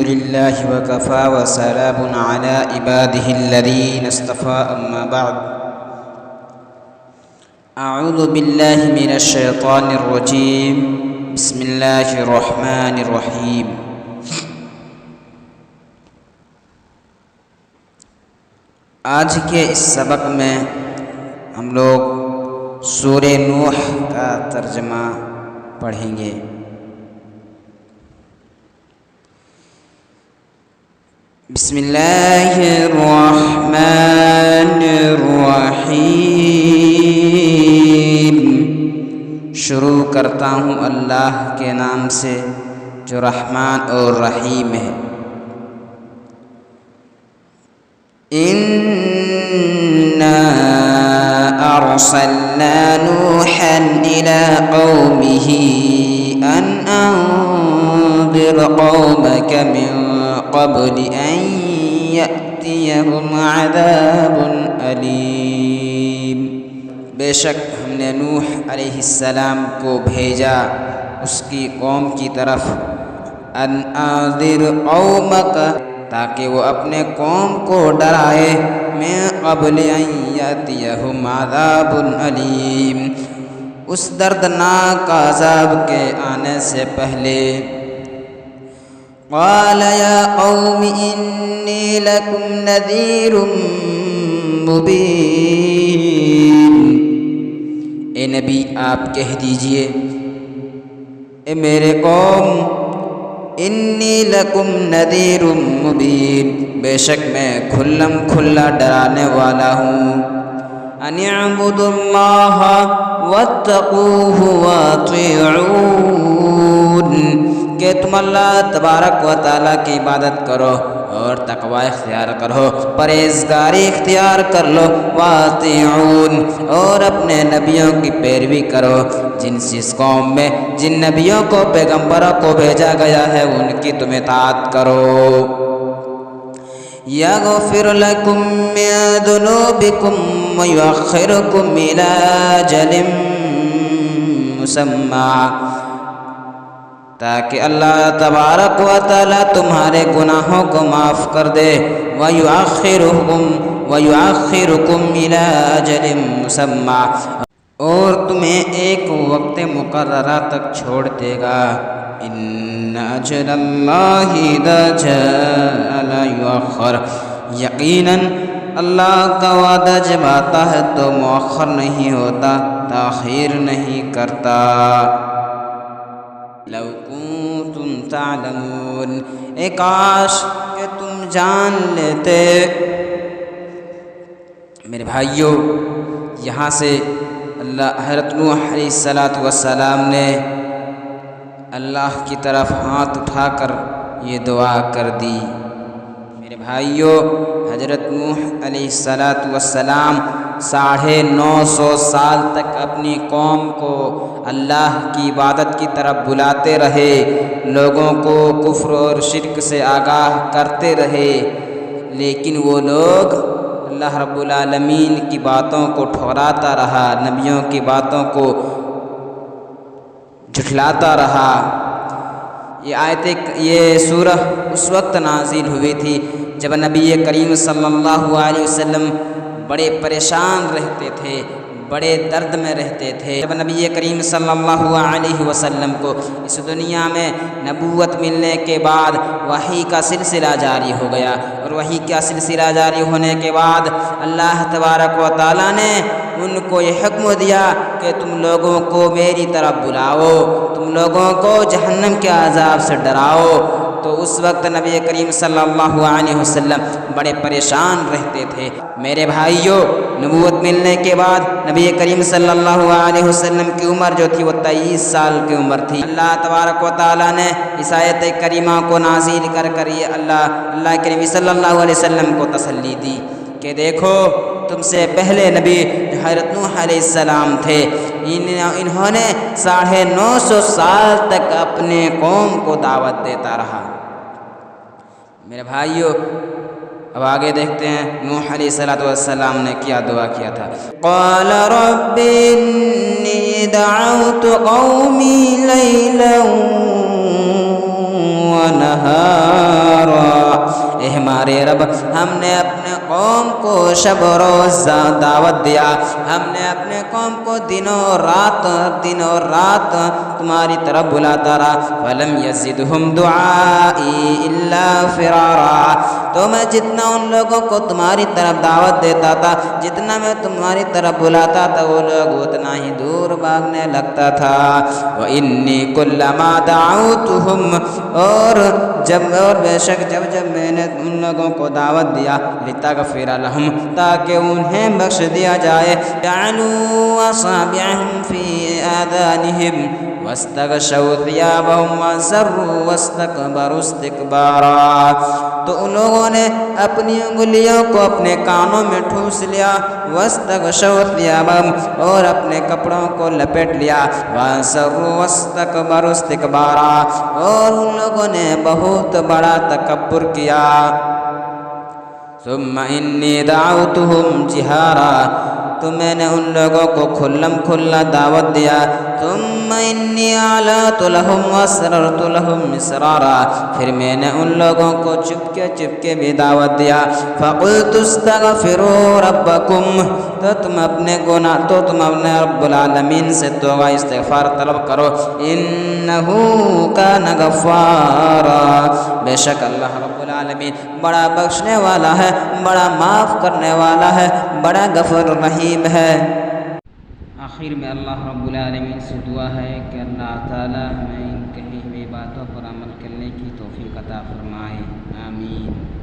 لله وكفى وسلام على عباده الذين اصطفى أما بعد أعوذ بالله من الشيطان الرجيم بسم الله الرحمن الرحيم آج کے اس سبق میں ہم لوگ سورہ نوح کا ترجمہ پڑھیں گے۔ بسم اللہ الرحمن الرحیم، شروع کرتا ہوں اللہ کے نام سے جو رحمان اور رحیم ہے۔ إِنَّا أَرْسَلْنَا نُوحًا إِلَىٰ قَوْمِهِ أَنْ أَنذِرْ قَوْمَكَ مِنْ قَبْلِ أَنْ يَأْتِيَهُمْ عَذَابٌ أَلِيمٌ، بے شک ہم نے نوح علیہ السلام کو بھیجا اس کی قوم کی طرف، ان انذر قومک، تاکہ وہ اپنے قوم کو ڈرائے، من قبل ان یاتیہم عذاب علیم، اس دردناک عذاب کے آنے سے پہلے۔ قال یا قوم انی لکم نذیر مبین، اے نبی آپ کہہ دیجئے، اے میرے قوم، انی لکم نذیر مبین، بے شک میں کھلم کھلا ڈرانے والا ہوں، ان اعبدوا اللہ واتقوہ واطیعون، کہ تم اللہ تبارک و تعالیٰ کی عبادت کرو اور تقوی اختیار کرو، پرہیزگاری اختیار کر لو، واطیعون، اور اپنے نبیوں کی پیروی کرو، جن قوم میں جن نبیوں کو پیغمبروں کو بھیجا گیا ہے ان کی تم اطاعت کرو۔ یغفر لکم من ذنوبکم ویؤخرکم الی اجل مسمی، تاکہ اللہ تبارک و تعالیٰ تمہارے گناہوں کو معاف کر دے، وَيُؤَخِّرُكُمْ إِلَىٰ أَجَلٍ مُّسَمًّى، اور تمہیں ایک وقت مقررہ تک چھوڑ دے گا۔ إِنَّ أَجَلَ اللَّهِ إِذَا جَاءَ لَا يُؤَخَّرُ، یقیناً اللہ کا وعدہ جب آتا ہے تو مؤخر نہیں ہوتا، تاخیر نہیں کرتا۔ لو کنتم تعلمون، اے کاش کہ تم جان لیتے۔ میرے بھائیوں، یہاں سے حضرت نوح علیہ السلام نے اللہ کی طرف ہاتھ اٹھا کر یہ دعا کر دی۔ میرے بھائیوں، حضرت نوح علیہ السلام 950 سال تک اپنی قوم کو اللہ کی عبادت کی طرف بلاتے رہے، لوگوں کو کفر اور شرک سے آگاہ کرتے رہے، لیکن وہ لوگ اللہ رب العالمین کی باتوں کو ٹھکراتا رہا، نبیوں کی باتوں کو جھٹلاتا رہا۔ یہ سورہ اس وقت نازل ہوئی تھی جب نبی کریم صلی اللہ علیہ وسلم بڑے پریشان رہتے تھے، بڑے درد میں رہتے تھے۔ جب نبی کریم صلی اللہ علیہ وسلم کو اس دنیا میں نبوت ملنے کے بعد وحی کا سلسلہ جاری ہو گیا، اور وحی کا سلسلہ جاری ہونے کے بعد اللہ تبارک و تعالیٰ نے ان کو یہ حکم دیا کہ تم لوگوں کو میری طرف بلاؤ، تم لوگوں کو جہنم کے عذاب سے ڈراؤ۔ تو اس وقت نبی کریم صلی اللہ علیہ وسلم بڑے پریشان رہتے تھے۔ میرے بھائیوں، نبوت ملنے کے بعد نبی کریم صلی اللہ علیہ وسلم کی عمر جو تھی وہ 23 سال کی عمر تھی۔ اللہ تبارک و تعالیٰ نے اس آیت کریمہ کو نازل کر یہ اللہ کریم صلی اللہ علیہ وسلم کو تسلی دی کہ دیکھو، تم سے پہلے نبی حضرت نوح علیہ السلام تھے، انہوں نے 950 سال تک اپنے قوم کو دعوت دیتا رہا۔ میرے بھائیوں، اب آگے دیکھتے ہیں نوح علیہ السلام نے کیا دعا کیا تھا۔ قال رب انی دعوت قومی لیلا ونهارا، اے ہمارے رب ہم نے اپنے قوم کو شب و روز دعوت دیا، ہم نے اپنے قوم کو دن و رات تمہاری طرف بلاتا رہا، فلم یزدہم دعائی الا فرارا، تو میں جتنا ان لوگوں کو تمہاری طرف دعوت دیتا تھا، جتنا میں تمہاری طرف بلاتا تھا، وہ لوگ اتنا ہی دور بھاگنے لگتا تھا۔ وَإِنِّي كُلَّمَا دَعَوْتُهُمْ، اور بے شک جب میں نے ان لوگوں کو دعوت دیا، لِتَغْفِرَ لَهُمْ، تاکہ انہیں بخش دیا جائے، جَعَلُوا أَصَابِعَهُمْ فِي آذَانِهِمْ وَاسْتَغْشَوْا ثِيَابَهُمْ وَأَصَرُّوا وَاسْتَكْبَرُوا اسْتِكْبَارًا، تو ان لوگوں نے اپنی انگلیوں کو اپنے کانوں میں ٹھوس لیا، وَاسْتَغْشَوْا ثِيَابَهُمْ، اور اپنے کپڑوں کو لپیٹ لیا، وَأَصَرُّوا وَاسْتَكْبَرُوا اسْتِكْبَارًا، اور ان لوگوں نے بہت بڑا تکبر کیا۔ ثُمَّ إِنِّي دَعَوْتُهُمْ جِهَارًا، تو میں نے ان لوگوں کو کھلم کھلا دعوت دیا، ثُمَّ إِنِّي أَعْلَنْتُ لَهُمْ وَأَسْرَرْتُ لَهُمْ إِسْرَارًا، پھر میں نے ان لوگوں کو چپکے بھی دعوت دیا، فَقُلْتُ اسْتَغْفِرُوا رَبَّكُمْ، تو تم اپنے رب العالمین سے توبہ استغفار طلب کرو، إِنَّهُ كَانَ غَفَّارًا، بے شک اللہ رب العالمین بڑا بخشنے والا ہے، بڑا معاف کرنے والا ہے، بڑا غفور رحیم ہے۔ آخر میں اللہ رب العالمین سے دعا ہے کہ اللہ تعالی ہمیں ان کہی ہوئی باتوں پر عمل کرنے کی توفیق عطا فرمائے، آمین۔